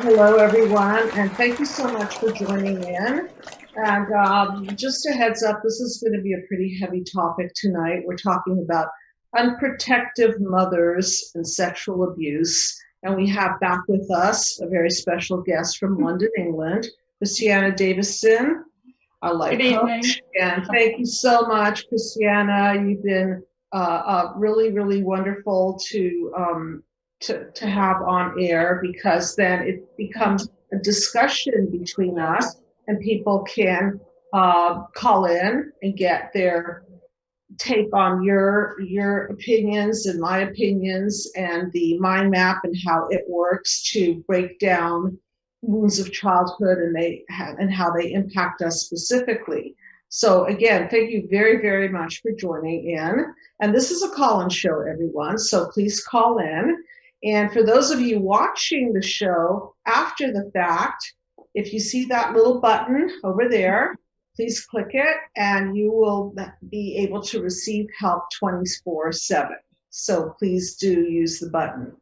Hello, everyone, and thank you so much for joining in. And just a heads up, this is going to be a pretty heavy topic tonight. We're talking about unprotective mothers and sexual abuse. And we have back with us a very special guest from London, England, Christiana Davison, our life coach. And thank you so much, Christiana. You've been really, really wonderful to have on air, because then it becomes a discussion between us, and people can call in and get their take on your opinions and my opinions, and the mind map and how it works to break down wounds of childhood and how they impact us specifically. So again, thank you very, very much for joining in. And this is a call-in show, everyone, so please call in. And for those of you watching the show after the fact, if you see that little button over there, please click it and you will be able to receive help 24/7. So please do use the button.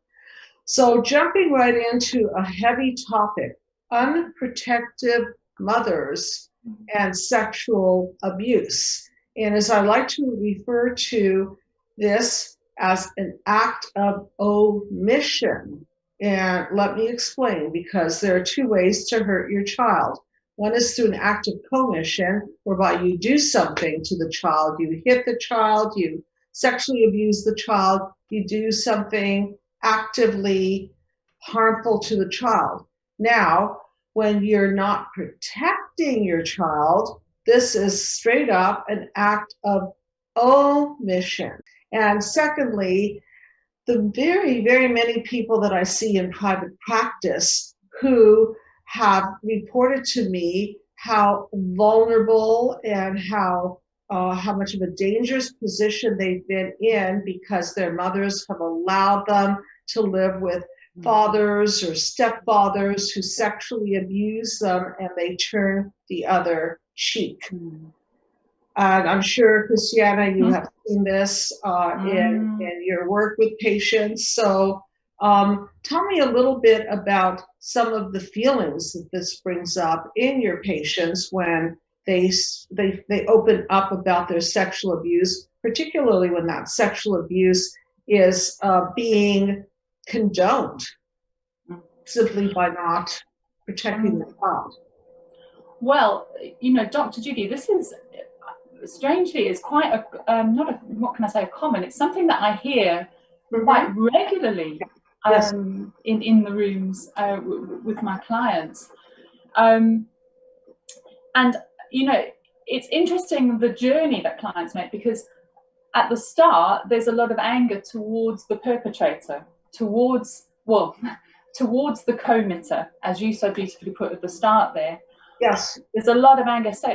So jumping right into a heavy topic, unprotective mothers and sexual abuse. And as I like to refer to this as an act of omission. And let me explain, because there are two ways to hurt your child. One is through an act of commission, whereby you do something to the child. You hit the child, you sexually abuse the child, you do something actively harmful to the child. Now, when you're not protecting your child, this is straight up an act of omission. And secondly, the very, very many people that I see in private practice who have reported to me how vulnerable and how much of a dangerous position they've been in, because their mothers have allowed them to live with fathers or stepfathers who sexually abuse them, and they turn the other cheek. And I'm sure, Christiana, you have seen this in your work with patients. So tell me a little bit about some of the feelings that this brings up in your patients when they open up about their sexual abuse, particularly when that sexual abuse is being condoned simply by not protecting the child. Well, Dr. Judy, this is strangely is quite what can I say, common. It's something that I hear quite regularly in the rooms with my clients, and it's interesting the journey that clients make, because at the start there's a lot of anger towards the perpetrator, towards the committer, as you so beautifully put at the start there. Yes, there's a lot of anger. So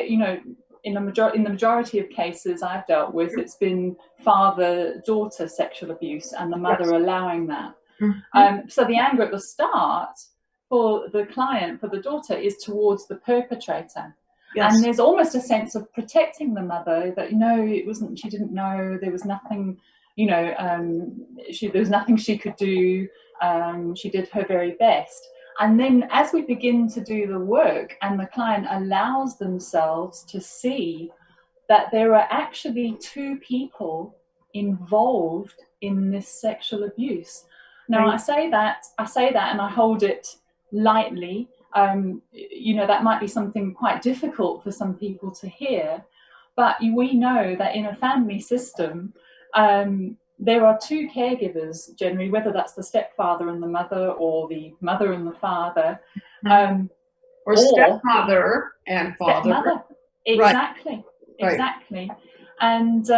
in the majority of cases I've dealt with, it's been father-daughter sexual abuse, and the mother allowing that. So the anger at the start for the client, for the daughter, is towards the perpetrator. And there's almost a sense of protecting the mother, that it wasn't, she didn't know, there was nothing, there was nothing she could do. She did her very best. And then as we begin to do the work and the client allows themselves to see that there are actually two people involved in this sexual abuse. Now, I say that and I hold it lightly. That might be something quite difficult for some people to hear, but we know that in a family system, there are two caregivers generally, whether that's the stepfather and the mother, or the mother and the father, or stepmother and father. Stepmother. Exactly. And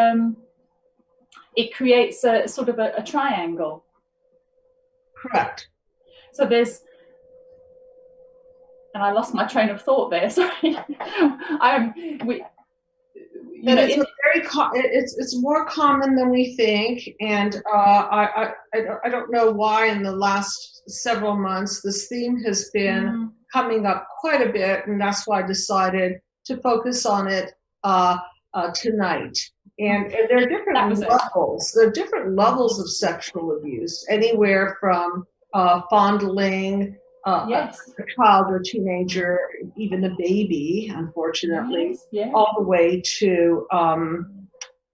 it creates a sort of a triangle. Correct. So there's, and I lost my train of thought there. Sorry. It's more common than we think, and I don't know why in the last several months this theme has been coming up quite a bit, and that's why I decided to focus on it tonight. And there are different levels. There are different levels of sexual abuse, anywhere from fondling, Yes. a child or teenager, even a baby, unfortunately, Yes. Yeah. all the way to,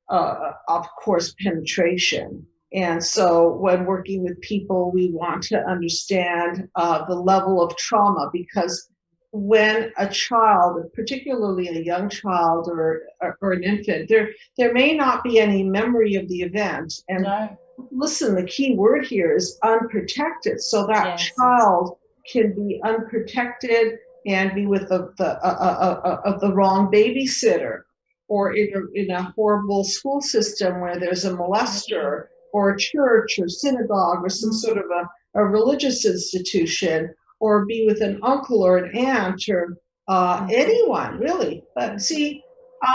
of course, penetration. And so when working with people, we want to understand the level of trauma, because when a child, particularly a young child or an infant, there may not be any memory of the event. And no. Listen, the key word here is unprotected. So that Yes. child can be unprotected and be with the wrong babysitter, or in a horrible school system where there's a molester, or a church or synagogue or some sort of a religious institution, or be with an uncle or an aunt or anyone really. But see,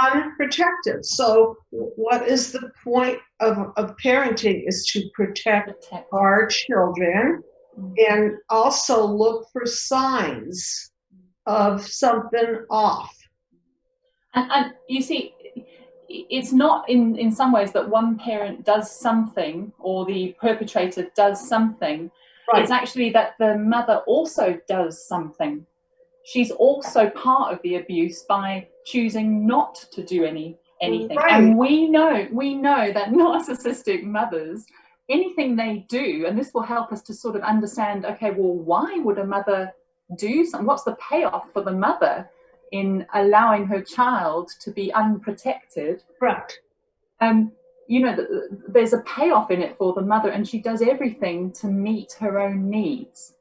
unprotected. So what is the point of parenting is to protect our children and also look for signs of something off. And you see, it's not in some ways that one parent does something or the perpetrator does something. Right. It's actually that the mother also does something. She's also part of the abuse by choosing not to do anything. Right. And we know that narcissistic mothers, anything they do, and this will help us to sort of understand, okay, well, why would a mother do something? What's the payoff for the mother in allowing her child to be unprotected? Correct. You know, there's a payoff in it for the mother, and she does everything to meet her own needs.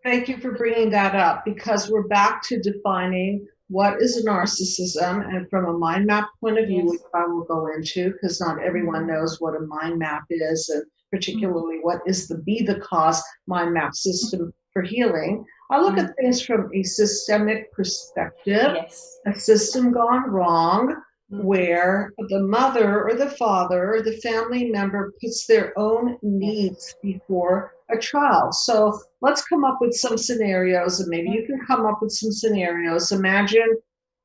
Thank you for bringing that up, because we're back to defining what is narcissism, and from a mind map point of view, which I will go into, because not everyone knows what a mind map is, and particularly what is the Be the Cause mind map system for healing. I look at things from a systemic perspective, a system gone wrong, where the mother or the father or the family member puts their own needs before a child. So let's come up with some scenarios, and maybe you can come up with some scenarios. Imagine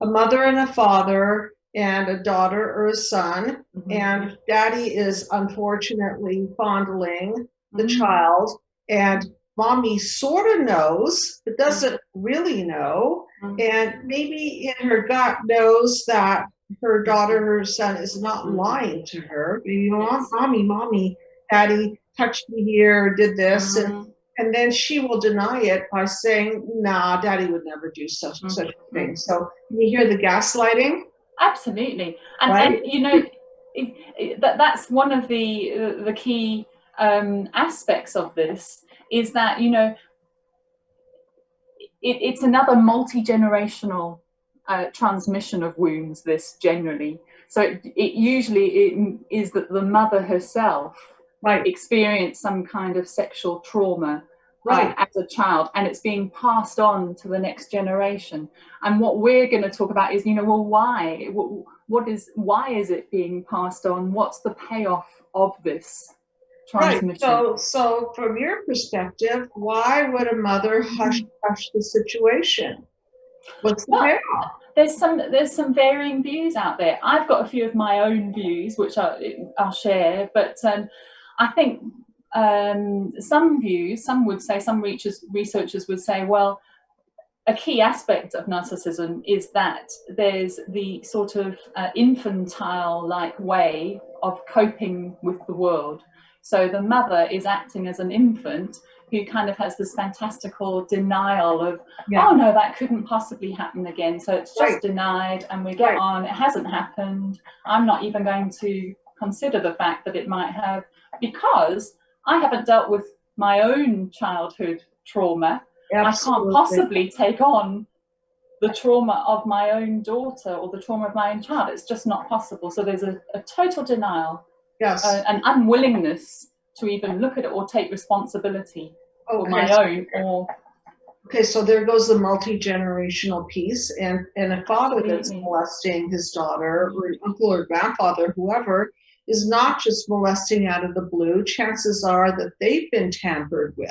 a mother and a father and a daughter or a son, and daddy is unfortunately fondling the child, and mommy sort of knows, but doesn't really know, and maybe in her gut knows that her daughter or her son is not lying to her. You know, mommy, daddy touched me here, did this, and then she will deny it by saying, nah, daddy would never do such a thing. So you hear the gaslighting? Absolutely. And you know, that's one of the key aspects of this, is that, you know, it's another multi-generational transmission of wounds, this generally. So it usually is that the mother herself experienced some kind of sexual trauma as a child, and it's being passed on to the next generation. And what we're going to talk about is, you know, well, why? Why is it being passed on? What's the payoff of this transmission? Right. So from your perspective, why would a mother hush the situation? What's the payoff? There's some varying views out there. I've got a few of my own views, which I'll share, but I think some researchers would say, well, a key aspect of narcissism is that there's the sort of infantile-like way of coping with the world. So the mother is acting as an infant who kind of has this fantastical denial of, oh no, that couldn't possibly happen again. So it's just denied, and we get on. It hasn't happened. I'm not even going to consider the fact that it might have, because I haven't dealt with my own childhood trauma. Absolutely. I can't possibly take on the trauma of my own daughter or the trauma of my own child. It's just not possible. So there's a total denial, an unwillingness to even look at it or take responsibility for my own. So there goes the multi-generational piece, and a father that's molesting his daughter, or an uncle or grandfather, whoever, is not just molesting out of the blue. Chances are that they've been tampered with.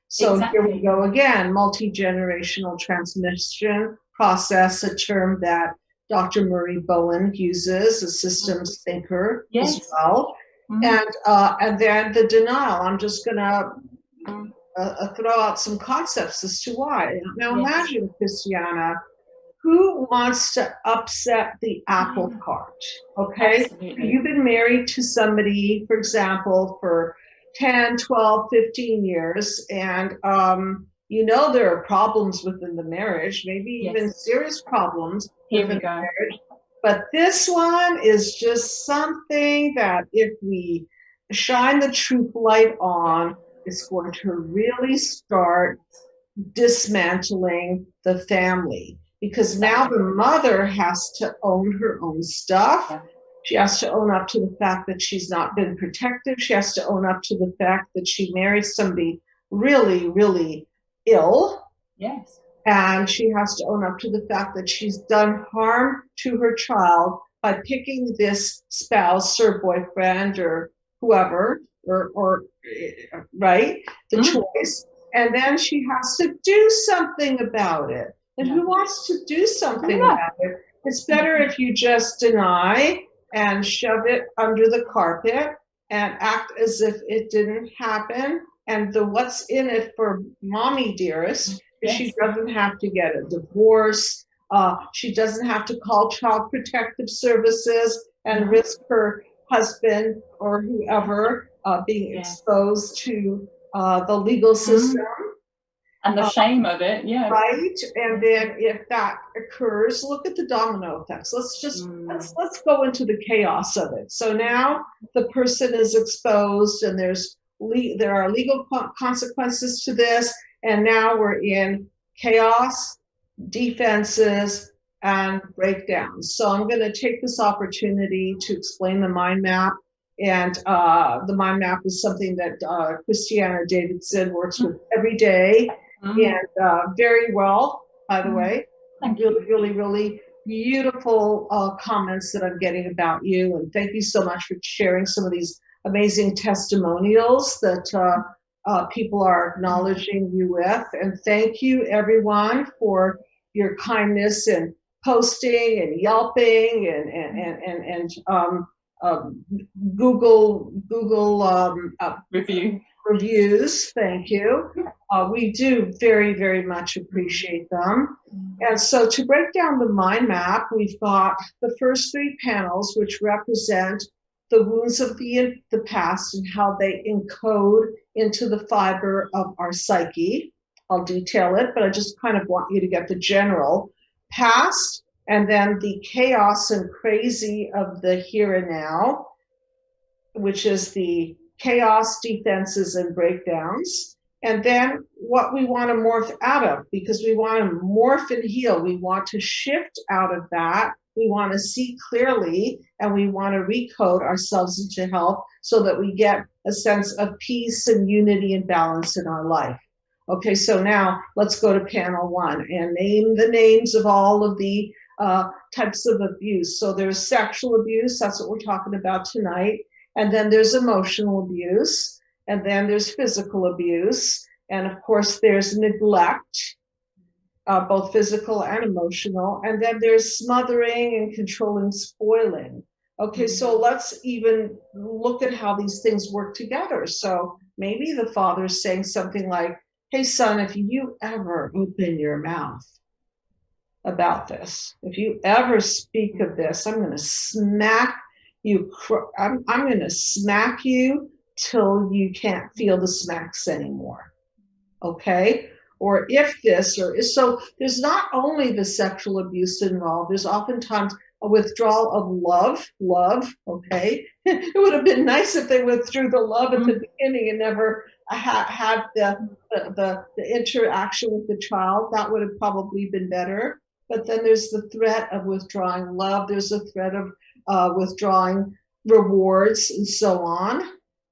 So here we go again, multi-generational transmission process, a term that Dr. Murray Bowen uses, a systems thinker as well. And then the denial. I'm just going to throw out some concepts as to why. Now Yes. imagine, Christiana, who wants to upset the apple cart? Okay. Absolutely. You've been married to somebody, for example, for 10, 12, 15 years, and you know there are problems within the marriage, maybe even serious problems within the marriage. But this one is just something that if we shine the truth light on, it's going to really start dismantling the family, because now the mother has to own her own stuff. Yeah. She has to own up to the fact that she's not been protective. She has to own up to the fact that she married somebody really, really ill. Yes. And she has to own up to the fact that she's done harm to her child by picking this spouse or boyfriend or whoever, or right, the choice. And then she has to do something about it. And who wants to do something about it? It's better if you just deny and shove it under the carpet and act as if it didn't happen. And the what's in it for mommy dearest is she doesn't have to get a divorce. She doesn't have to call Child Protective Services and risk her husband or whoever being exposed to the legal system. And the shame of it, right? And then if that occurs, look at the domino effects. Let's just let's go into the chaos of it. So now the person is exposed, and there are legal consequences to this, and now we're in chaos, defenses, and breakdowns. So I'm going to take this opportunity to explain the mind map. And the mind map is something that Christiana Davidson works with every day. And very well, by the way. Really, really, really beautiful comments that I'm getting about you. And thank you so much for sharing some of these amazing testimonials that people are acknowledging you with. And thank you, everyone, for your kindness and posting and Yelping and Google reviews. Thank you. We do very, very much appreciate them. And so to break down the mind map, we've got the first three panels, which represent the wounds of the past and how they encode into the fiber of our psyche. I'll detail it, but I just kind of want you to get the general past, and then the chaos and crazy of the here and now, which is the chaos, defenses, and breakdowns. And then what we want to morph out of, because we want to morph and heal. We want to shift out of that. We want to see clearly, and we want to recode ourselves into health so that we get a sense of peace and unity and balance in our life. Okay, so now let's go to panel one and name the names of all of the types of abuse. So there's sexual abuse, that's what we're talking about tonight. And then there's emotional abuse, and then there's physical abuse, and of course there's neglect, both physical and emotional, and then there's smothering and controlling, spoiling. Okay, so let's even look at how these things work together. So maybe the father's saying something like, hey son, if you ever open your mouth about this, if you ever speak of this, I'm going to smack you. I'm going to smack you till you can't feel the smacks anymore. Okay? Or if this, or so there's not only the sexual abuse involved, there's oftentimes a withdrawal of love. Okay? It would have been nice if they withdrew the love at the beginning and never had the interaction with the child. That would have probably been better. But then there's the threat of withdrawing love. There's a threat of withdrawing rewards and so on.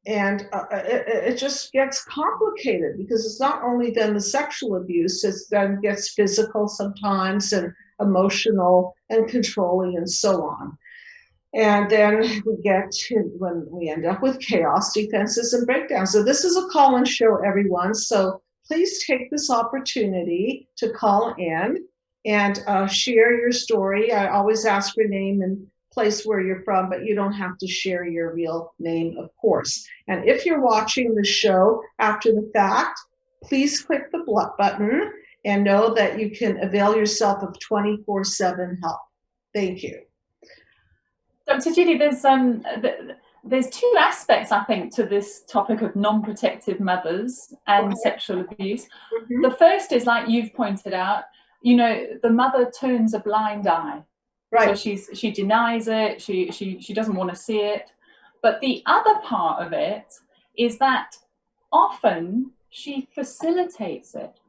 And it just gets complicated because it's not only then the sexual abuse, it then gets physical sometimes and emotional and controlling and so on. And then we get to when we end up with chaos, defenses, and breakdowns. So this is a call-in show, everyone. So please take this opportunity to call in and share your story. I always ask your name and place where you're from, but you don't have to share your real name, of course. And if you're watching the show after the fact, please click the button and know that you can avail yourself of 24/7 help. Thank you. Dr. Judy, there's two aspects, I think, to this topic of non-protective mothers and sexual abuse. The first is, like you've pointed out, you know, the mother turns a blind eye. Right. So she denies it, she doesn't want to see it. But the other part of it is that often she facilitates it.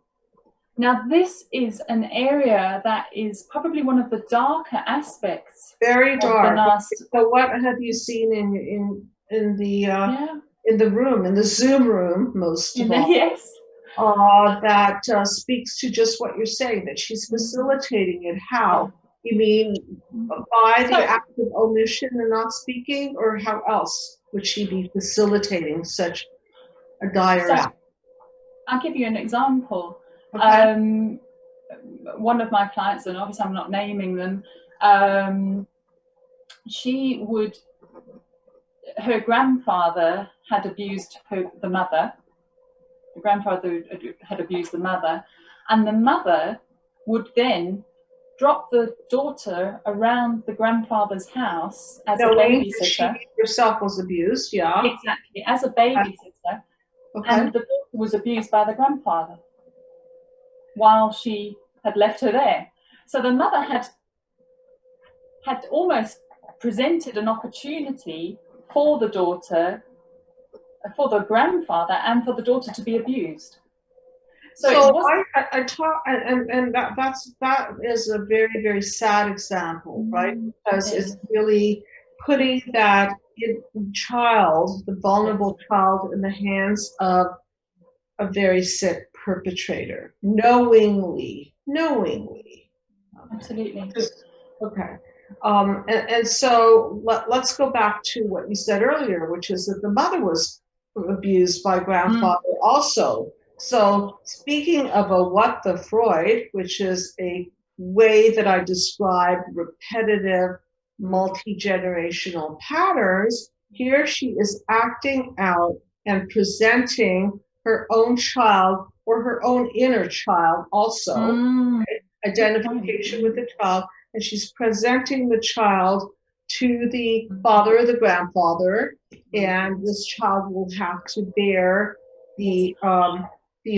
Now, this is an area that is probably one of the darker aspects. Very dark. So what have you seen in the room, in the Zoom room, most of all? Yes. That speaks to just what you're saying, that she's facilitating it. How? You mean by the act of omission and not speaking, or how else would she be facilitating such a dire act? I'll give you an example. Okay. One of my clients, and obviously I'm not naming them, her grandfather had abused the mother. The grandfather had abused the mother, and the mother would then drop the daughter around the grandfather's house as a babysitter. She herself was abused, yeah. Exactly, as a babysitter. Okay. And the daughter was abused by the grandfather while she had left her there. So the mother had almost presented an opportunity for the daughter, for the grandfather, and for the daughter to be abused. So that is a very, very sad example, right? Because it's really putting that child, the vulnerable child, in the hands of a very sick perpetrator, knowingly. Absolutely. Okay. And so let's go back to what you said earlier, which is that the mother was abused by grandfather also. So speaking of a what the Freud, which is a way that I describe repetitive multi-generational patterns, here she is acting out and presenting her own child or her own inner child also, identification with the child, and she's presenting the child to the father or the grandfather, and this child will have to bear the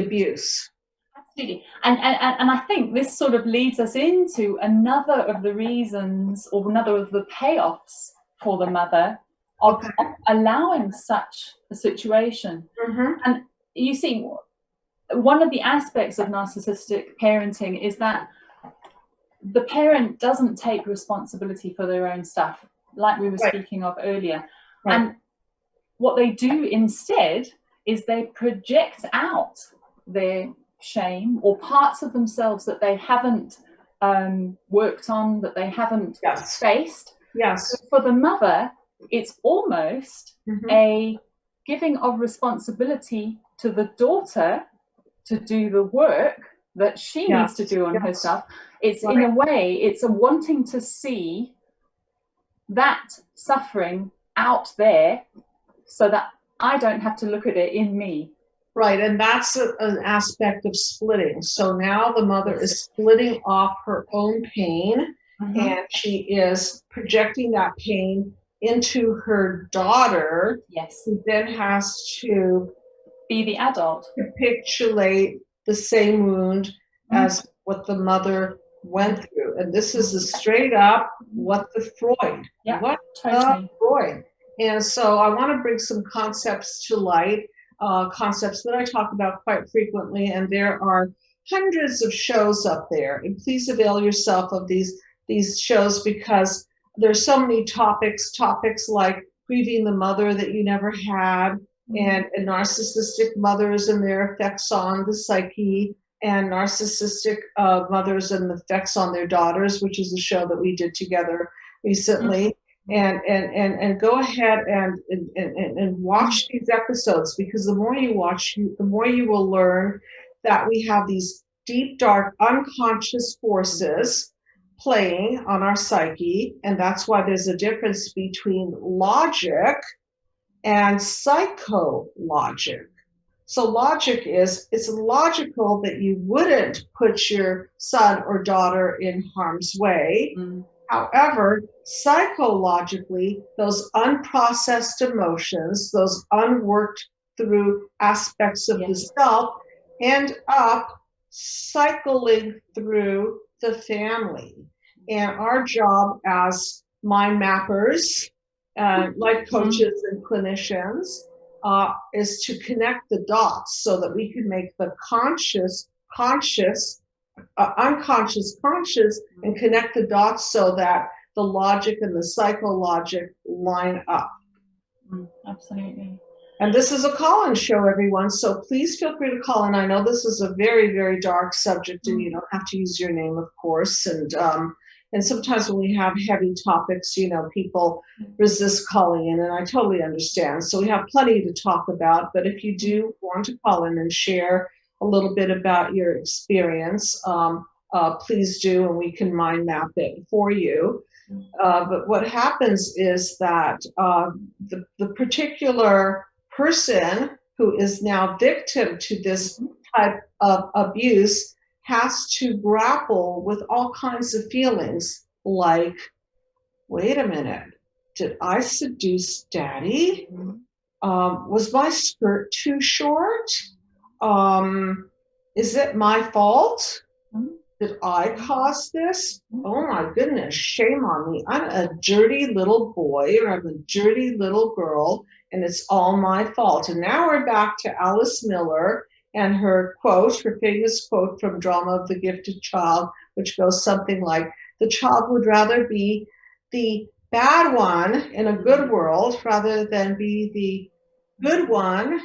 abuse. Absolutely. And I think this sort of leads us into another of the reasons, or another of the payoffs for the mother of allowing such a situation. And you see, one of the aspects of narcissistic parenting is that the parent doesn't take responsibility for their own stuff, like we were speaking of earlier. And what they do instead is they project out their shame or parts of themselves that they haven't worked on, that they haven't faced. Yes. So for the mother, it's almost a giving of responsibility to the daughter to do the work that she needs to do on herself. It's in a way, it's a wanting to see that suffering out there so that I don't have to look at it in me. Right, and that's an aspect of splitting. So now the mother is splitting off her own pain, and she is projecting that pain into her daughter, who then has to be the adult, capitulate the same wound as what the mother went through. And this is a straight up what the Freud. What the Freud. And so I want to bring some concepts to light, concepts that I talk about quite frequently, and there are hundreds of shows up there. And please avail yourself of these shows, because there's so many topics like grieving the mother that you never had, and narcissistic mothers and their effects on the psyche, and narcissistic mothers and the effects on their daughters, which is a show that we did together recently. And go ahead and watch these episodes, because the more you watch, the more you will learn that we have these deep, dark, unconscious forces playing on our psyche, and that's why there's a difference between logic and psychologic. So logic is, it's logical that you wouldn't put your son or daughter in harm's way. However, psychologically, those unprocessed emotions, those unworked through aspects of the self, end up cycling through the family. And our job as mind mappers, life coaches, and clinicians is to connect the dots so that we can make the unconscious conscious, and connect the dots so that the logic and the psychologic line up. Absolutely. And this is a call-in show, everyone, so please feel free to call in. I know this is a very, very dark subject, and you don't have to use your name, of course. And sometimes when we have heavy topics, people resist calling in, and I totally understand. So we have plenty to talk about, but if you do want to call in and share a little bit about your experience, please do, and we can mind map it for you. But what happens is that the particular person who is now victim to this type of abuse has to grapple with all kinds of feelings like, wait a minute, did I seduce daddy? Was my skirt too short? Is it my fault? Did I cause this? Oh my goodness, shame on me. I'm a dirty little boy, or I'm a dirty little girl, and it's all my fault. And now we're back to Alice Miller and her quote, her famous quote from Drama of the Gifted Child, which goes something like, the child would rather be the bad one in a good world rather than be the good one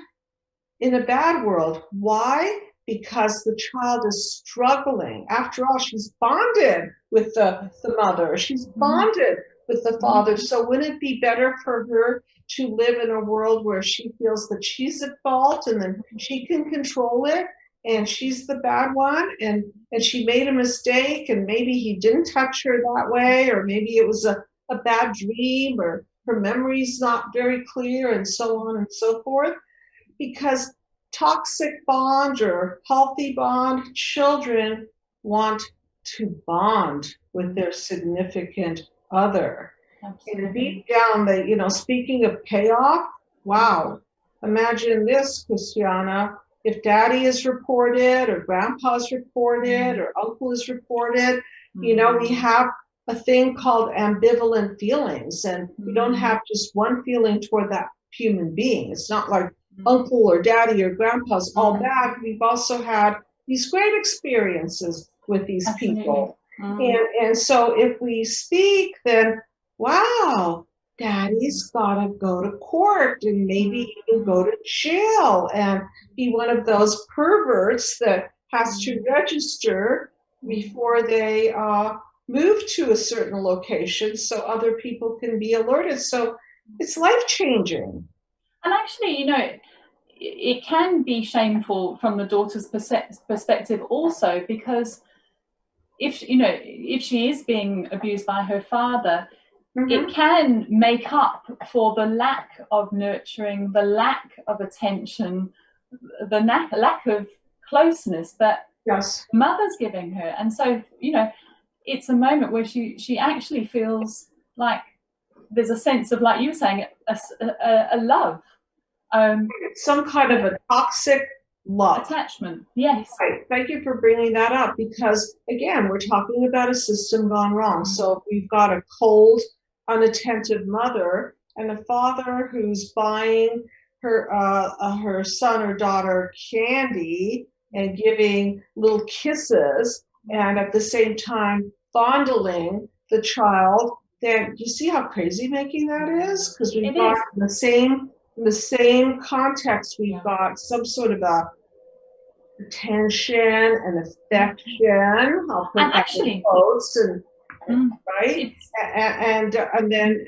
in a bad world. Why? Because the child is struggling. After all, she's bonded with the mother. She's bonded with the father. So wouldn't it be better for her to live in a world where she feels that she's at fault and then she can control it, and she's the bad one, and she made a mistake, and maybe he didn't touch her that way, or maybe it was a bad dream, or her memory's not very clear, and so on and so forth? Because toxic bond or healthy bond, children want to bond with their significant other. Absolutely. And deep down, speaking of payoff, wow, imagine this, Christiana, if daddy is reported, or grandpa's reported, or uncle is reported, we have a thing called ambivalent feelings, and we don't have just one feeling toward that human being. It's not like uncle or daddy or grandpa's all bad. We've also had these great experiences with these people. And so if we speak, then, wow, daddy's got to go to court and maybe even go to jail and be one of those perverts that has to register before they move to a certain location so other people can be alerted. So it's life-changing. And actually, it can be shameful from the daughter's perspective also, because if she is being abused by her father, it can make up for the lack of nurturing, the lack of attention, the lack of closeness that mother's giving her. And so, it's a moment where she actually feels like there's a sense of, like you were saying, a love. Some kind of a toxic love. Attachment, yes. Right. Thank you for bringing that up, because, again, we're talking about a system gone wrong. So if we've got a cold, unattentive mother and a father who's buying her son or daughter candy and giving little kisses, and at the same time fondling the child, then you see how crazy making that is? Because we've got in the same context, we've got some sort of a attention and affection. I'll put that in quotes, right? And then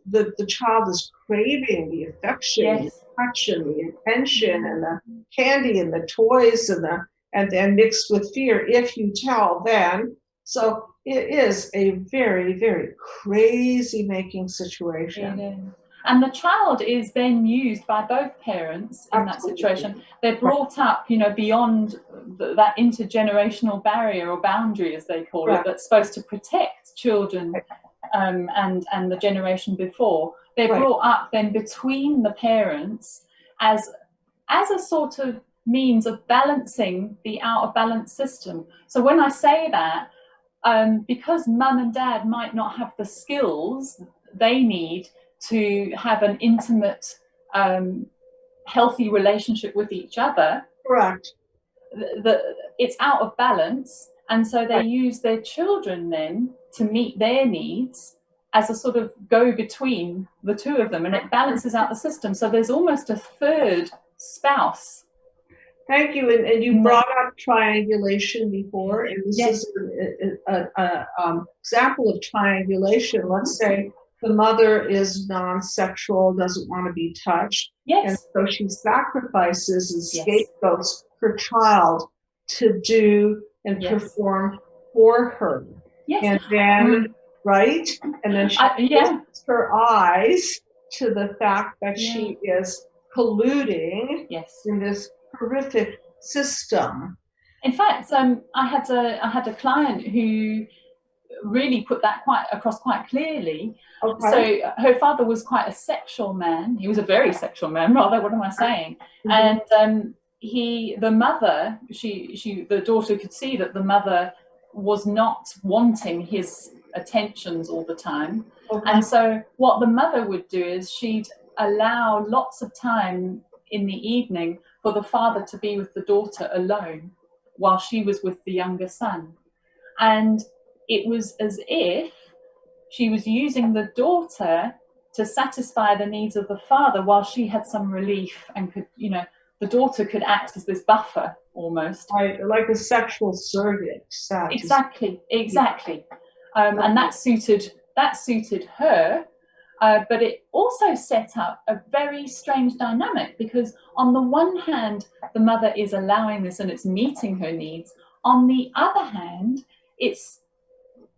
the child is craving the affection, the touch, and the attention, and the candy, and the toys, and then mixed with fear. If you tell, then. So it is a very, very crazy making situation. And the child is then used by both parents in that situation. They're brought up, you know, beyond that intergenerational barrier or boundary, as they call it, that's supposed to protect children and the generation before. They're brought up then between the parents as a sort of means of balancing the out of balance system. So when I say that, because mum and dad might not have the skills they need to have an intimate, healthy relationship with each other. Correct. It's out of balance, and so they use their children then to meet their needs as a sort of go-between the two of them, and it balances out the system. So there's almost a third spouse. Thank you. And you brought up triangulation before, and this is an example of triangulation. Let's say the mother is non-sexual, doesn't want to be touched, and so she sacrifices and scapegoats her child to do and perform for her. And then, and then she closes her eyes to the fact that she is colluding in this horrific system. In fact, I had a client who really put that across quite clearly. So her father was quite a sexual man. He was a very sexual man, rather. What am I saying? And the mother, the daughter could see that the mother was not wanting his attentions all the time. And so what the mother would do is she'd allow lots of time in the evening for the father to be with the daughter alone while she was with the younger son. And it was as if she was using the daughter to satisfy the needs of the father while she had some relief and could, you know, the daughter could act as this buffer almost. Like a sexual surrogate. Exactly. And that suited her. But it also set up a very strange dynamic, because on the one hand, the mother is allowing this and it's meeting her needs. On the other hand,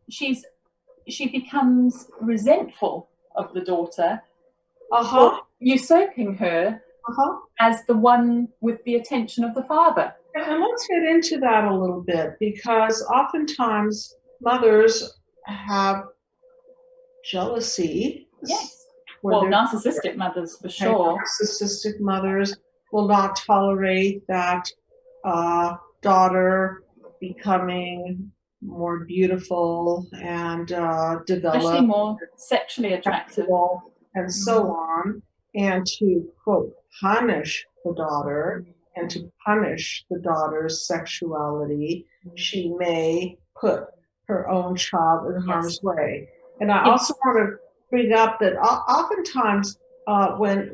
she becomes resentful of the daughter for usurping her as the one with the attention of the father. And let's get into that a little bit, because oftentimes mothers have jealousy. Well, narcissistic mothers for sure. Narcissistic mothers will not tolerate that daughter becoming more beautiful and developed, especially more sexually attractive, and so on, and to quote punish the daughter and to punish the daughter's sexuality. She may put her own child in harm's way. And I also want to bring up that oftentimes when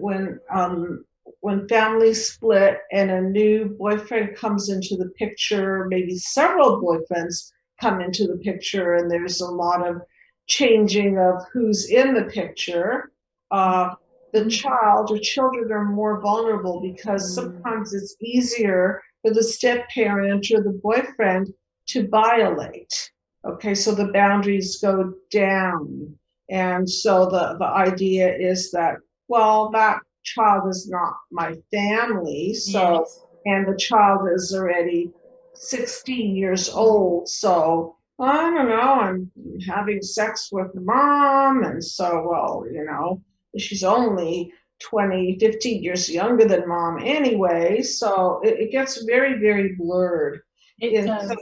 families split and a new boyfriend comes into the picture, maybe several boyfriends come into the picture, and there's a lot of changing of who's in the picture, the child or children are more vulnerable, because sometimes it's easier for the step parent or the boyfriend to violate. Okay, so the boundaries go down. And so the idea is that, well, that child is not my family. So, and the child is already 16 years old. So, I don't know, I'm having sex with mom. And so, well, you know, she's only 15 years younger than mom anyway. So it gets very, very blurred. It does.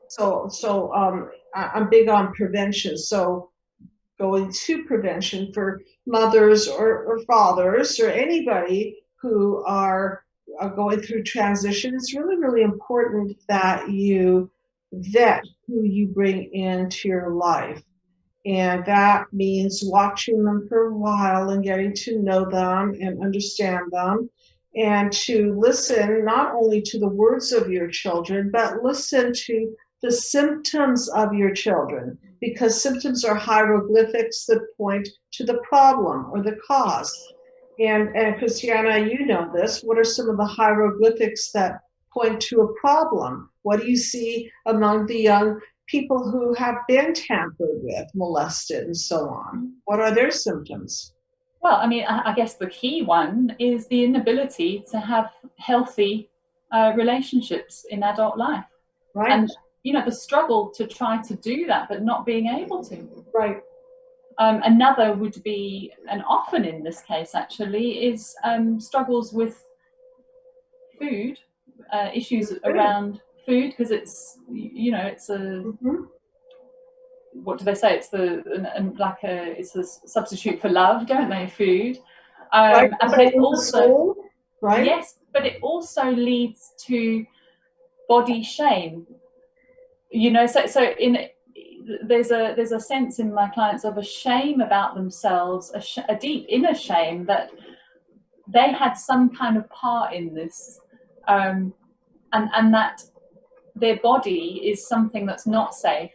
So I'm big on prevention. So going to prevention for mothers or fathers or anybody who are going through transition, it's really, really important that you vet who you bring into your life. And that means watching them for a while and getting to know them and understand them, and to listen not only to the words of your children, but listen to the symptoms of your children, because symptoms are hieroglyphics that point to the problem or the cause. And Christiana, you know this. What are some of the hieroglyphics that point to a problem? What do you see among the young people who have been tampered with, molested, and so on? What are their symptoms? Well, I mean, I guess the key one is the inability to have healthy relationships in adult life. Right. And, the struggle to try to do that, but not being able to. Right. Another would be, and often in this case actually, is struggles with food, issues around food, because it's, it's a, what do they say? It's it's a substitute for love, don't they? Food. Right. But it also, right? Yes, but it also leads to body shame. There's a sense in my clients of a shame about themselves, a deep inner shame that they had some kind of part in this, and that their body is something that's not safe,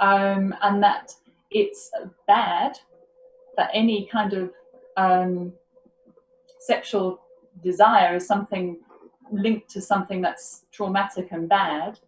and that it's bad, that any kind of sexual desire is something linked to something that's traumatic and bad.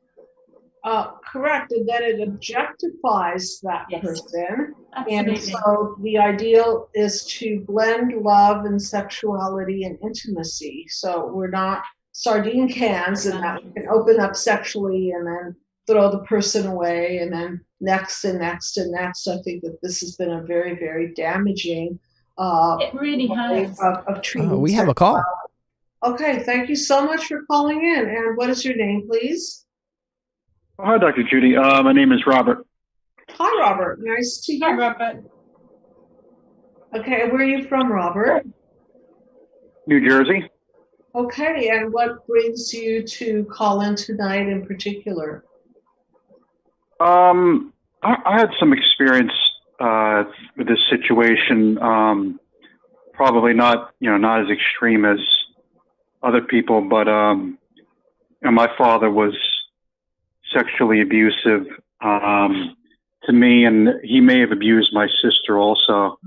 Correct, and then it objectifies that person. Absolutely. And so the ideal is to blend love and sexuality and intimacy. So we're not sardine cans and that we can open up sexually and then throw the person away and then next and next and next. I think that this has been a very, very damaging it really has. Of treating we have a call. Okay, thank you so much for calling in. And what is your name, please? Hi, Dr. Judy. My name is Robert. Hi, Robert. Nice to hear. Hi, Robert. Okay, where are you from, Robert? New Jersey. Okay, and what brings you to call in tonight in particular? I had some experience with this situation. Probably not, not as extreme as other people, but my father was sexually abusive to me, and he may have abused my sister also.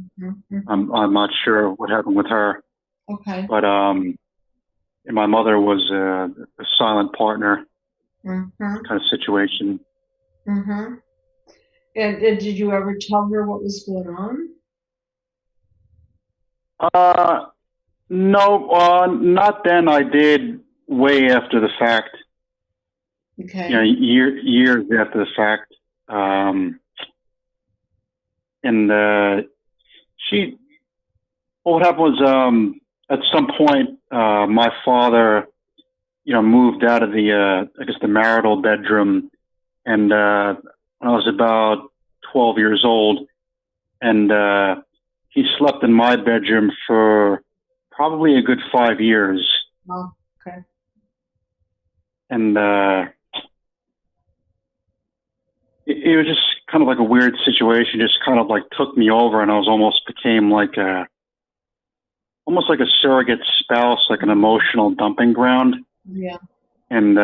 I'm not sure what happened with her. Okay. But and my mother was a silent partner kind of situation. And did you ever tell her what was going on? No, not then. I did way after the fact. Okay. Years after the fact. What happened was, at some point, my father, moved out of the marital bedroom, and when I was about 12 years old, and he slept in my bedroom for probably a good 5 years. Oh, okay. And it was just kind of like a weird situation, just kind of like took me over, and I was almost became like almost like a surrogate spouse, like an emotional dumping ground. Yeah. And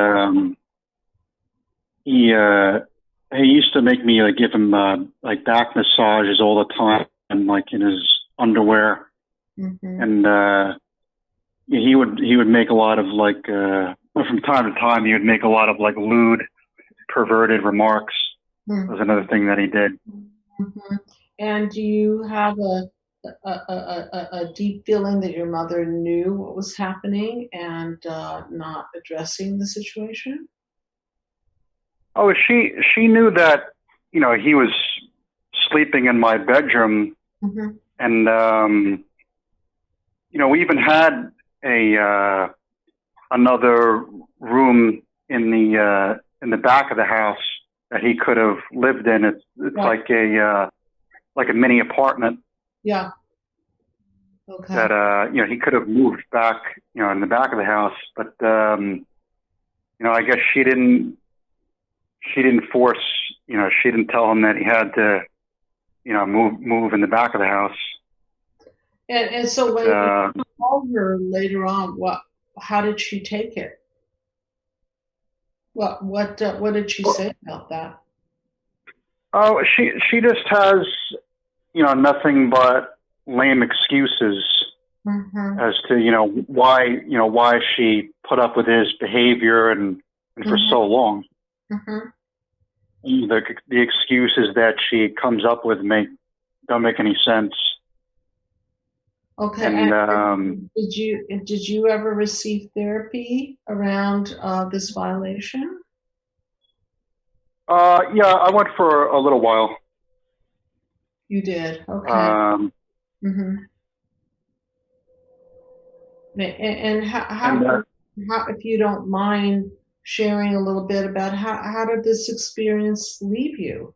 he used to make me give him like back massages all the time, and like in his underwear. And he would make a lot of from time to time he would make a lot of like lewd, perverted remarks. Was another thing that he did. And do you have a deep feeling that your mother knew what was happening and not addressing the situation? Oh, she knew that he was sleeping in my bedroom, and we even had another room in the back of the house that he could have lived in. It's right. like a mini apartment. Yeah. Okay. That he could have moved back in the back of the house, but I guess she didn't force, she didn't tell him that he had to move in the back of the house. And so when you called her later on, how did she take it? What did she say about that? Oh, she just has nothing but lame excuses as to why she put up with his behavior and for so long. The excuses that she comes up with don't make any sense. Okay. And Did you ever receive therapy around this violation? yeah, I went for a little while. You did. Okay. Mm-hmm. And how, if you don't mind sharing a little bit about how did this experience leave you?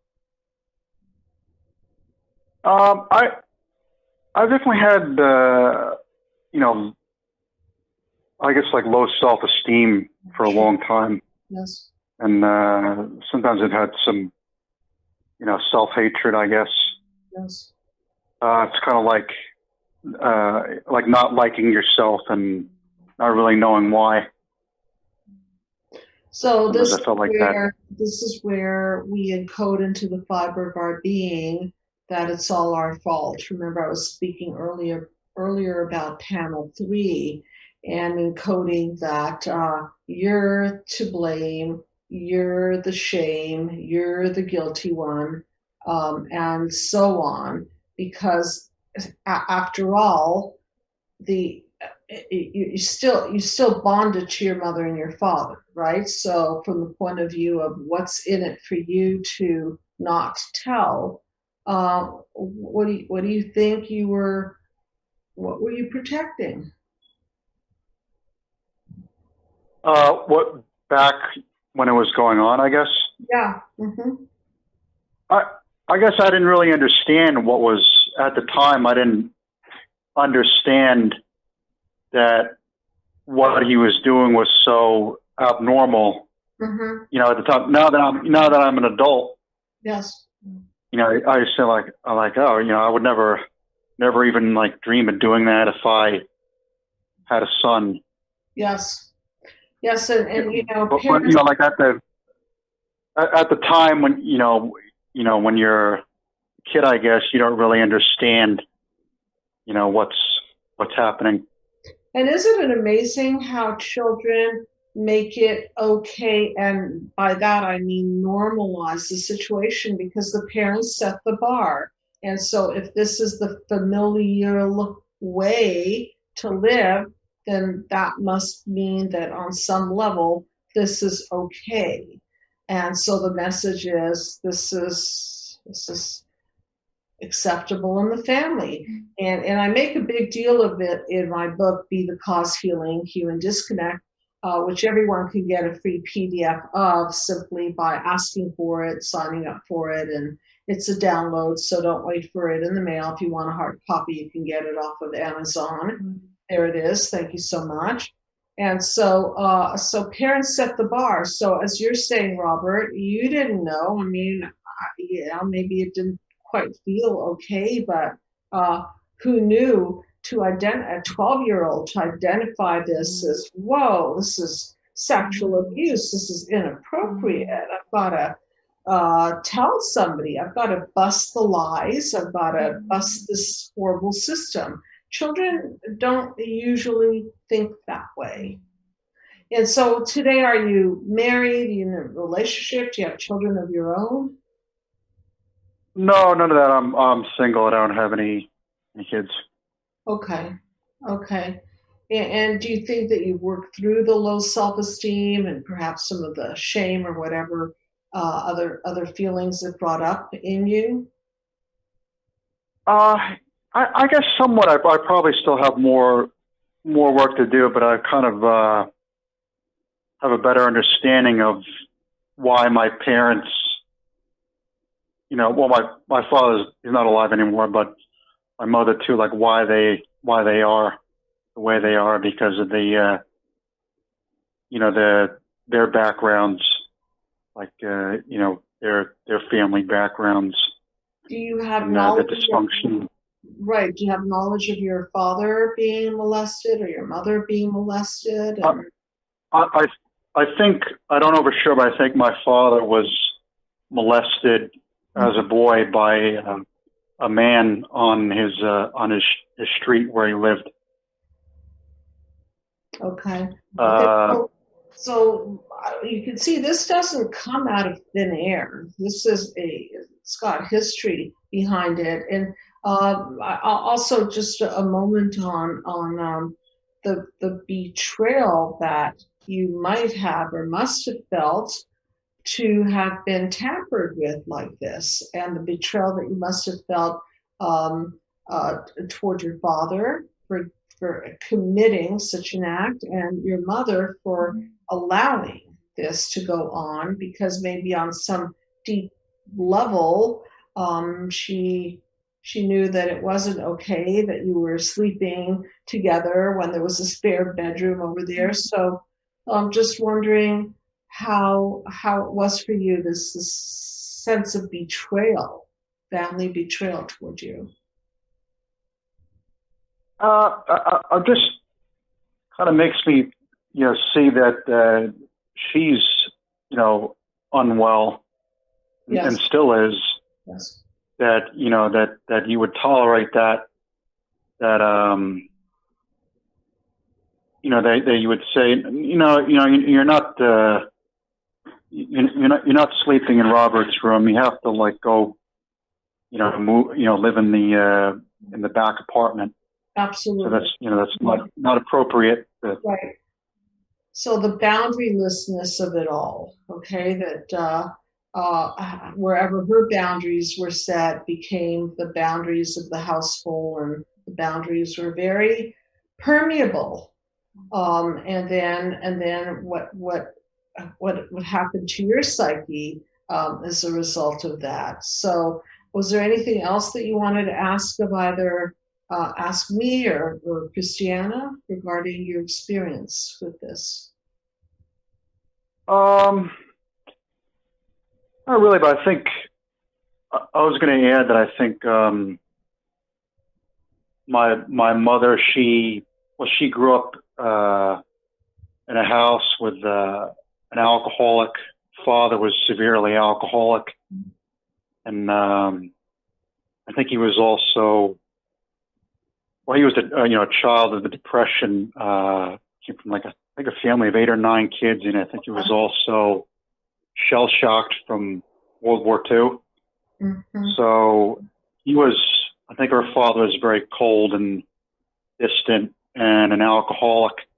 I definitely had, you know, I guess like low self-esteem for a long time. Yes. And sometimes it had some, self-hatred, I guess. Yes. It's kind of like not liking yourself and not really knowing why. So Sometimes I felt like that. this is where we encode into the fiber of our being that it's all our fault. Remember, I was speaking earlier about panel 3 and encoding that you're to blame, you're the shame, you're the guilty one, and so on. Because after all, the you still bonded to your mother and your father, right? So from the point of view of what's in it for you to not tell, what do you think what were you protecting? What back when it was going on, I guess. Yeah. Mm-hmm. I guess I didn't really understand what was at the time. I didn't understand that what he was doing was so abnormal. Mm-hmm. At the time. Now that I'm an adult, Yes. I used to I'm like, oh, I would never even like dream of doing that if I had a son. Yes. Yes, and But parents. like at the time when when you're a kid, I guess you don't really understand, what's happening. And isn't it amazing how children make it okay? And by that, I mean normalize the situation because the parents set the bar. And so if this is the familial way to live, then that must mean that on some level, this is okay. And so the message is this is acceptable in the family. And I make a big deal of it in my book, Be the Cause Healing Human Disconnect, which everyone can get a free PDF of simply by asking for it, signing up for it. And it's a download, so don't wait for it in the mail. If you want a hard copy, you can get it off of Amazon. Mm-hmm. There it is. Thank you so much. And so parents set the bar. So as you're saying, Robert, you didn't know. I mean, maybe it didn't quite feel okay, but who knew to a 12-year-old to identify this as, whoa, this is sexual abuse, this is inappropriate, I've got to tell somebody, I've got to bust the lies, I've got to bust this horrible system. Children don't usually think that way. And so today, are you married, are you in a relationship, do you have children of your own? No, none of that. I'm single. I don't have any kids. Okay. And do you think that you worked through the low self-esteem and perhaps some of the shame or whatever other feelings that brought up in you? I guess somewhat. I probably still have more work to do, but I kind of have a better understanding of why my parents. My father is not alive anymore, but my mother too, like why they are the way they are because of the, their backgrounds, like, their family backgrounds. Do you have knowledge? The dysfunction. Right. Do you have knowledge of your father being molested or your mother being molested? I think, I don't know for sure, but I think my father was molested as a boy by a man on his street where he lived. Okay. So you can see this doesn't come out of thin air. It's got history behind it. And Also, just a moment on the betrayal that you might have or must have felt to have been tampered with like this, and the betrayal that you must have felt um, toward your father for committing such an act, and your mother for allowing this to go on, because maybe on some deep level, she knew that it wasn't okay that you were sleeping together when there was a spare bedroom over there. So I'm just wondering how it was for you, this sense of betrayal, family betrayal toward you. I just kind of makes me, see that she's, unwell, Yes. and still is. Yes. That that you would tolerate that that you would say, you're not you're not sleeping in Robert's room. You have to go, move, live in the back apartment. Absolutely. So that's not appropriate. Right. So the boundarylessness of it all, okay, that wherever her boundaries were set became the boundaries of the household, and the boundaries were very permeable. And then what happened to your psyche as a result of that? So was there anything else that you wanted to ask of either ask me or Christiana regarding your experience with this? Not really, but I think I was going to add that I think my mother, she grew up in a house with an alcoholic father, was severely alcoholic, and I think he was also, well, he was a child of the Depression. Came from I think a family of 8 or 9 kids, and I think he was also shell shocked from World War II. Mm-hmm. So he was, I think her father was very cold and distant and an alcoholic.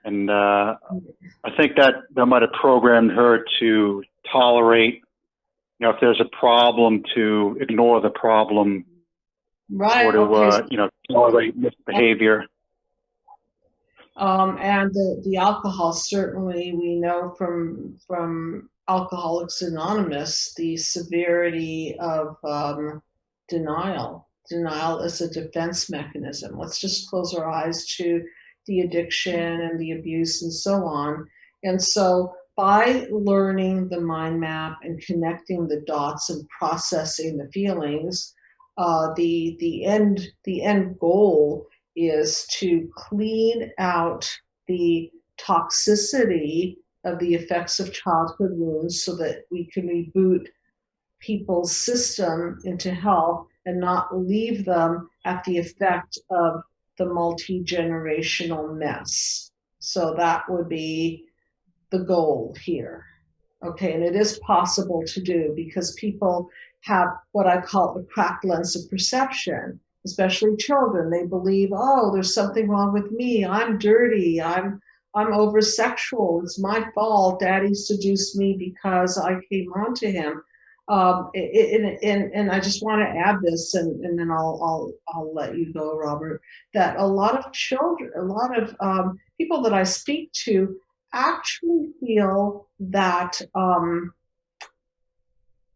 And I think that might have programmed her to tolerate, if there's a problem, to ignore the problem, right, or to, okay. Tolerate misbehavior. And the alcohol, certainly we know from Alcoholics Anonymous, the severity of denial. Denial is a defense mechanism. Let's just close our eyes to the addiction and the abuse and so on. And so by learning the mind map and connecting the dots and processing the feelings, the end goal is to clean out the toxicity of the effects of childhood wounds so that we can reboot people's system into health and not leave them at the effect of the multi-generational mess. So that would be the goal here. Okay, and it is possible to do because people have what I call a cracked lens of perception, especially children. They believe, oh, there's something wrong with me. I'm dirty. I'm over sexual. It's my fault. Daddy seduced me because I came on to him. And I just want to add this, and then I'll let you go, Robert. That a lot of children, a lot of people that I speak to, actually feel that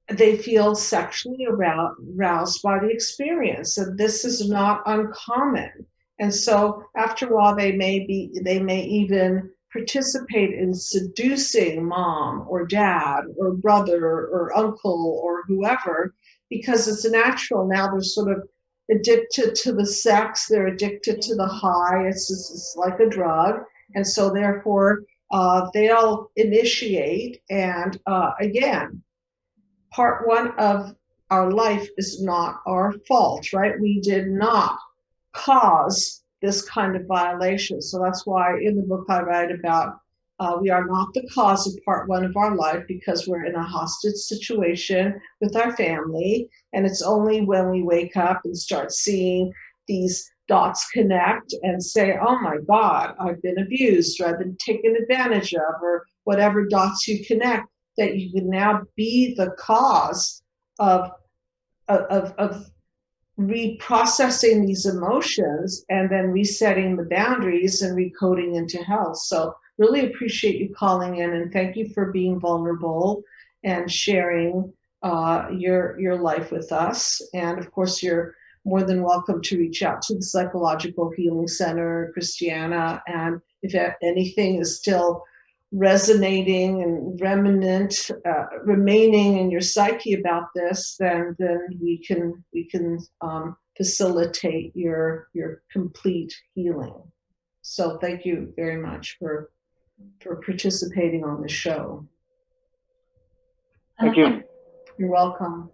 they feel sexually aroused by the experience, and this is not uncommon. And so after a while, they may even participate in seducing mom or dad or brother or uncle or whoever, because it's natural. Now they're sort of addicted to the sex, they're addicted to the high. It's like a drug, and so therefore they'll initiate. And again, part one of our life is not our fault, right? We did not cause this kind of violation. So that's why in the book I write about We are not the cause of part one of our life because we're in a hostage situation with our family. And it's only when we wake up and start seeing these dots connect and say, oh my God, I've been abused, or I've been taken advantage of, or whatever dots you connect, that you can now be the cause of reprocessing these emotions and then resetting the boundaries and recoding into health. So really appreciate you calling in, and thank you for being vulnerable and sharing your life with us. And of course, you're more than welcome to reach out to the Psychological Healing Center, Christiana. And if anything is still resonating and remaining in your psyche about this, then we can facilitate your complete healing. So thank you very much for participating on the show. Thank you. You're welcome.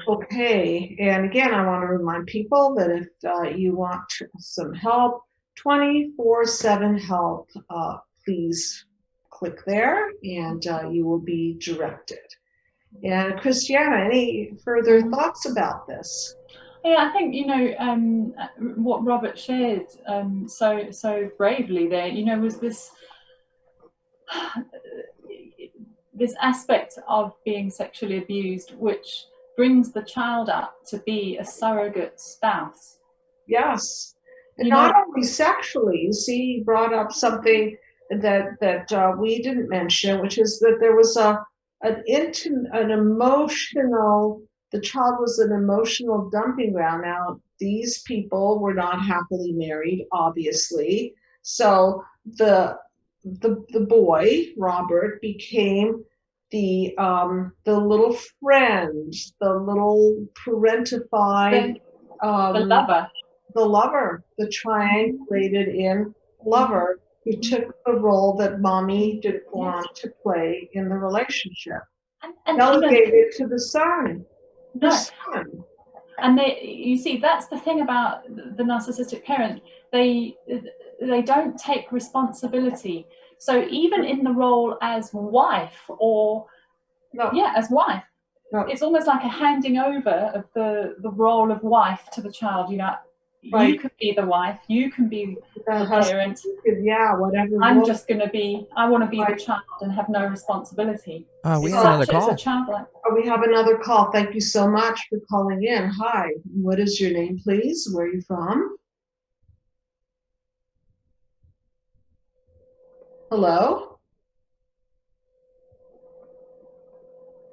Okay, and again, I want to remind people that if you want some help, 24/7 help, please click there and you will be directed. And Christiana, any further thoughts about this? Yeah, I think, what Robert shared so bravely there, was this aspect of being sexually abused, which brings the child up to be a surrogate spouse. Yes, and not only sexually. You see, you brought up something that we didn't mention, which is that there was the child was an emotional dumping ground. Now, these people were not happily married, obviously. So the boy, Robert, became the little friend, the little parentified, the lover, the triangulated in lover who took the role that mommy didn't want to play in the relationship. And delegated to the son. And you see, that's the thing about the narcissistic parent. They don't take responsibility. So even in the role as wife it's almost like a handing over of the role of wife to the child. Right. You can be the wife, you can be the parent. Whatever. I want to be the child and have no responsibility. We have another call. We have another call. Thank you so much for calling in. Hi, what is your name, please? Where are you from? Hello?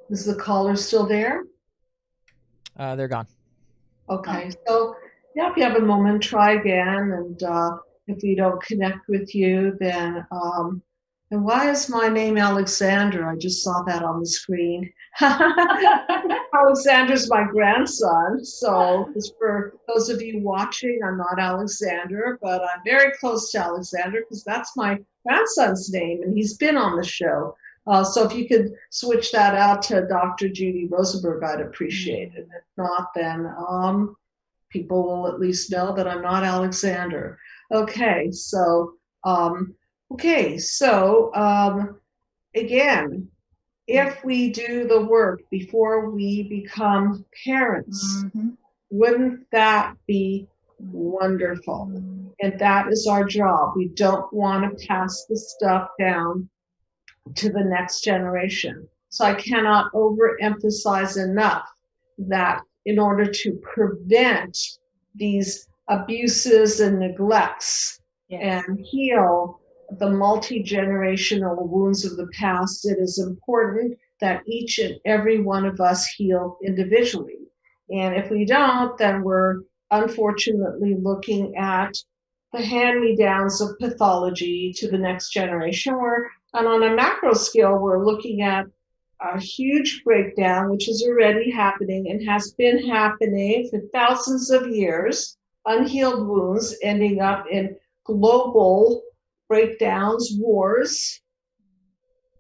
Is the caller still there? They're gone. Okay, so if you have a moment, try again, and if we don't connect with you, then and why is my name Alexander? I just saw that on the screen. Alexander's my grandson, so just for those of you watching, I'm not Alexander, but I'm very close to Alexander because that's my grandson's name, and he's been on the show. So if you could switch that out to Dr. Judy Rosenberg, I'd appreciate it. If not, then people will at least know that I'm not Alexander. Okay, so again, if we do the work before we become parents, wouldn't that be wonderful? And that is our job. We don't want to pass the stuff down to the next generation. So I cannot overemphasize enough that in order to prevent these abuses and neglects and heal the multi-generational wounds of the past, it is important that each and every one of us heal individually. And if we don't, then we're unfortunately looking at the hand-me-downs of pathology to the next generation. And on a macro scale, we're looking at a huge breakdown, which is already happening and has been happening for thousands of years, unhealed wounds ending up in global breakdowns, wars,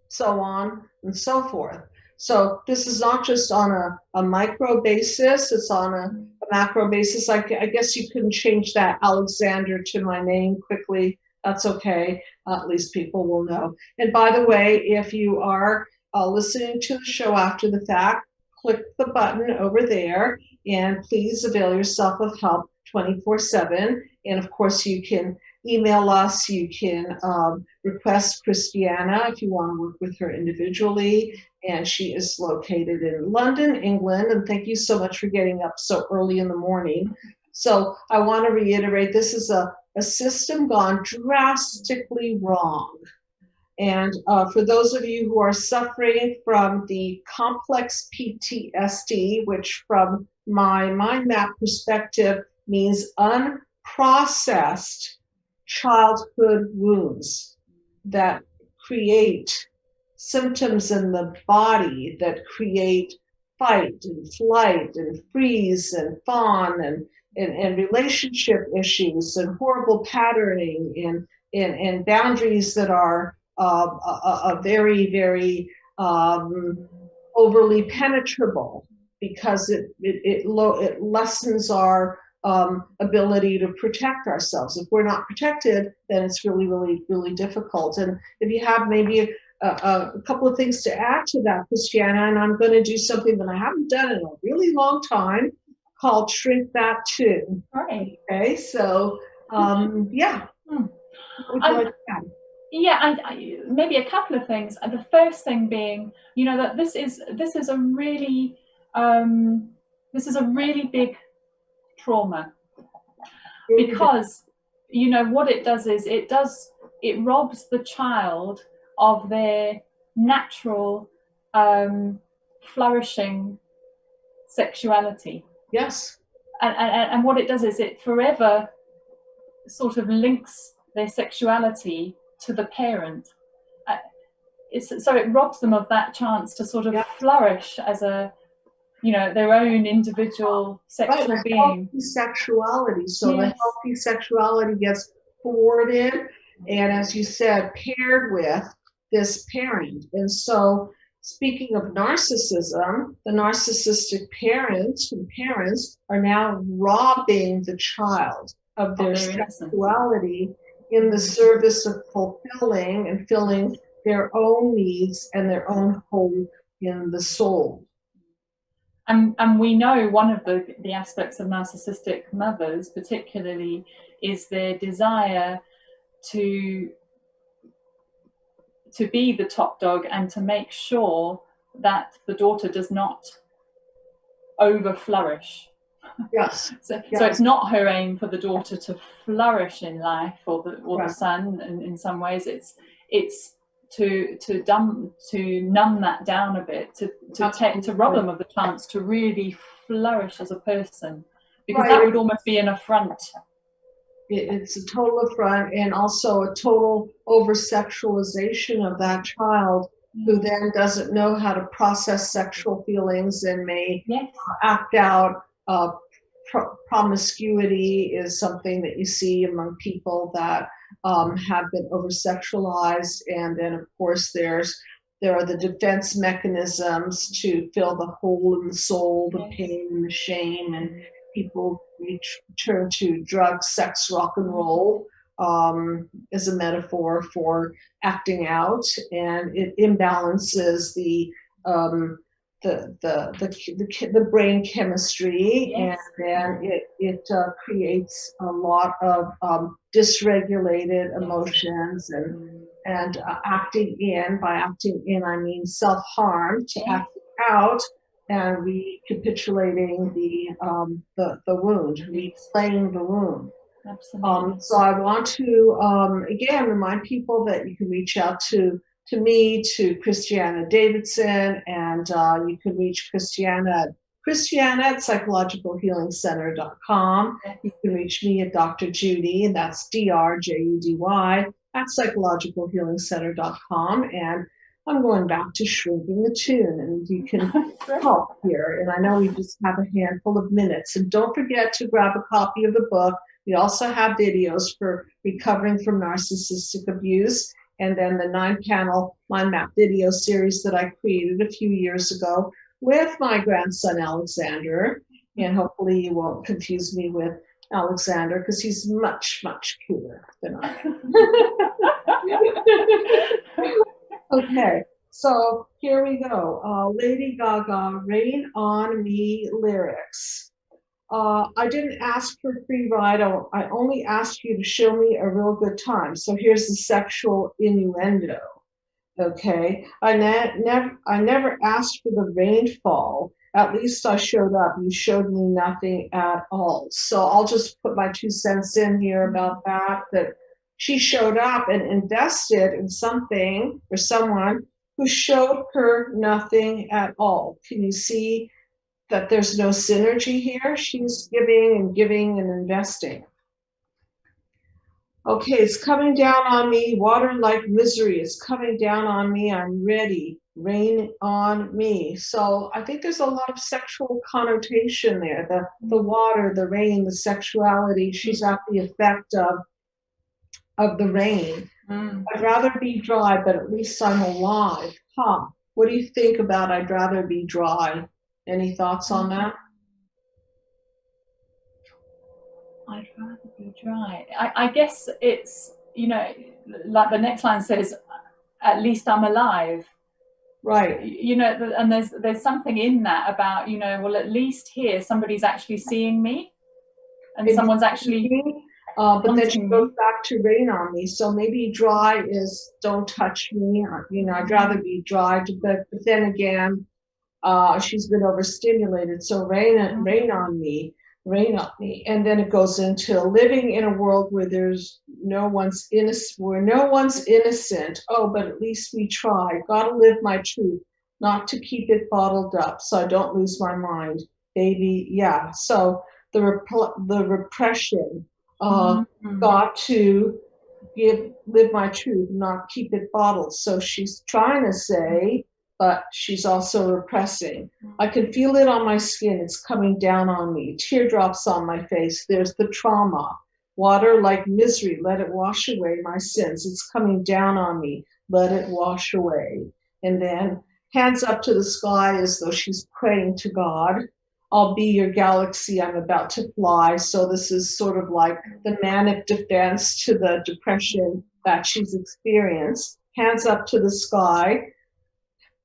so on and so forth. So this is not just on a micro basis, it's on a macro basis. I guess you couldn't change that Alexander to my name quickly That's okay. At least people will know. And by the way, if you are listening to the show after the fact, click the button over there and please avail yourself of help 24/7. And of course, you can email us. You can request Christiana if you want to work with her individually. And she is located in London, England. And thank you so much for getting up so early in the morning. So I want to reiterate, this is a system gone drastically wrong. And for those of you who are suffering from the complex PTSD, which from my mind map perspective means unprocessed childhood wounds that create symptoms in the body, that create fight and flight and freeze and fawn and relationship issues and horrible patterning and boundaries that are very, very overly penetrable, because it lessens our ability to protect ourselves. If we're not protected, then it's really, really, really difficult. And if you have maybe a couple of things to add to that, Christiana, and I'm going to do something that I haven't done in a really long time called Shrink That Too. Right. Okay, so yeah. Would you like to add? Yeah, maybe a couple of things. The first thing being, that this is a really big trauma, because what it does is it robs the child of their natural flourishing sexuality. Yes. And what it does is it forever sort of links their sexuality to the parent. So it robs them of that chance to sort of flourish as a, their own individual sexual being. Healthy sexuality. So the healthy sexuality gets thwarted, and as you said, paired with this parent. And so, speaking of narcissism, the narcissistic parents are now robbing the child of their sexuality in the service of fulfilling and filling their own needs and their own hole in the soul. And we know one of the aspects of narcissistic mothers particularly is their desire to be the top dog and to make sure that the daughter does not over flourish. Yes. So it's not her aim for the daughter to flourish in life, or the son. In some ways, it's to numb that down a bit, to rob them of the chance to really flourish as a person, because that would almost be an affront. It's a total affront, and also a total over-sexualization of that child, who then doesn't know how to process sexual feelings and may act out. Promiscuity is something that you see among people that have been over-sexualized, and then of course there are the defense mechanisms to fill the hole in the soul, the pain and the shame, and people turn to drugs, sex, rock and roll as a metaphor for acting out, and it imbalances the brain chemistry, and it creates a lot of dysregulated emotions and acting in. By acting in, I mean self-harm, to acting out and recapitulating the wound, replaying the wound. Absolutely. So I want to again remind people that you can reach out to me, to Christiana Davidson, and you can reach Christiana at psychologicalhealingcenter.com. You can reach me at Dr. Judy, and that's DRJUDY, at psychologicalhealingcenter.com. And I'm going back to shrinking the tune, and you can help here. And I know we just have a handful of minutes. And don't forget to grab a copy of the book. We also have videos for recovering from narcissistic abuse, and then the 9-panel mind map video series that I created a few years ago with my grandson Alexander. And hopefully you won't confuse me with Alexander, because he's much, much cuter than I am. Okay, so here we go. Lady Gaga, Rain on Me lyrics. I didn't ask for a free ride. I only asked you to show me a real good time. So here's the sexual innuendo. Okay, I never asked for the rainfall. At least I showed up. You showed me nothing at all. So I'll just put my 2 cents in here about that. That she showed up and invested in something or someone who showed her nothing at all. Can you see that there's no synergy here? She's giving and giving and investing. Okay, it's coming down on me, water like misery. It's coming down on me. I'm ready. Rain on me. So I think there's a lot of sexual connotation there. The water, the rain, the sexuality. She's at the effect of the rain. I'd rather be dry, but at least I'm alive. Huh. What do you think about I'd rather be dry? Any thoughts on that? I'd rather be dry. I guess it's, you know, like the next line says, at least I'm alive. Right. You know, and there's something in that about, you know, well, at least here somebody's actually seeing me and someone's actually but then she goes back to rain on me. So maybe dry is don't touch me. You know, I'd rather be dry. But then again, she's been overstimulated. So rain on me. Rain on me. And then it goes into living in a world where there's no one's innocent. Oh, but at least we try. Gotta live my truth, not to keep it bottled up so I don't lose my mind, baby. Yeah. So the repression, got to live my truth, not keep it bottled. So she's trying to say, but she's also repressing. I can feel it on my skin. It's coming down on me. Teardrops on my face. There's the trauma. Water like misery. Let it wash away my sins. It's coming down on me. Let it wash away. And then hands up to the sky as though she's praying to God. I'll be your galaxy. I'm about to fly. So this is sort of like the manic defense to the depression that she's experienced. Hands up to the sky.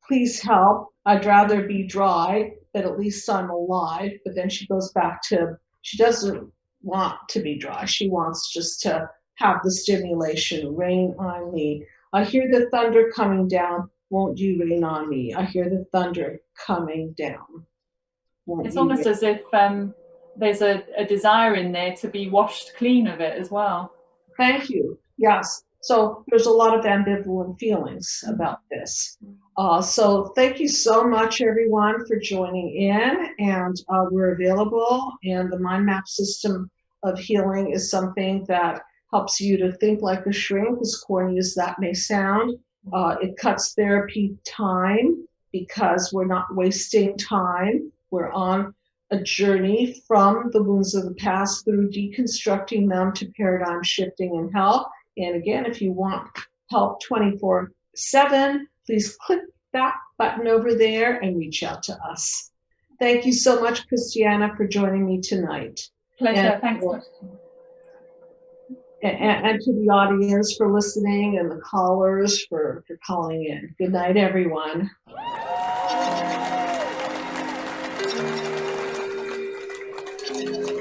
Please help. I'd rather be dry, but at least I'm alive. But then she goes back to, she doesn't want to be dry. She wants just to have the stimulation. Rain on me. I hear the thunder coming down. Won't you rain on me? I hear the thunder coming down. It's almost as if there's a desire in there to be washed clean of it as well. Thank you. Yes. So there's a lot of ambivalent feelings about this. So thank you so much, everyone, for joining in. And we're available. And the mind map system of healing is something that helps you to think like a shrink, as corny as that may sound. It cuts therapy time because we're not wasting time. We're on a journey from the wounds of the past through deconstructing them to paradigm shifting and help. And again, if you want help 24/7, please click that button over there and reach out to us. Thank you so much, Christiana, for joining me tonight. Pleasure. Thanks. And to the audience for listening and the callers for calling in. Good night, everyone. Thank you.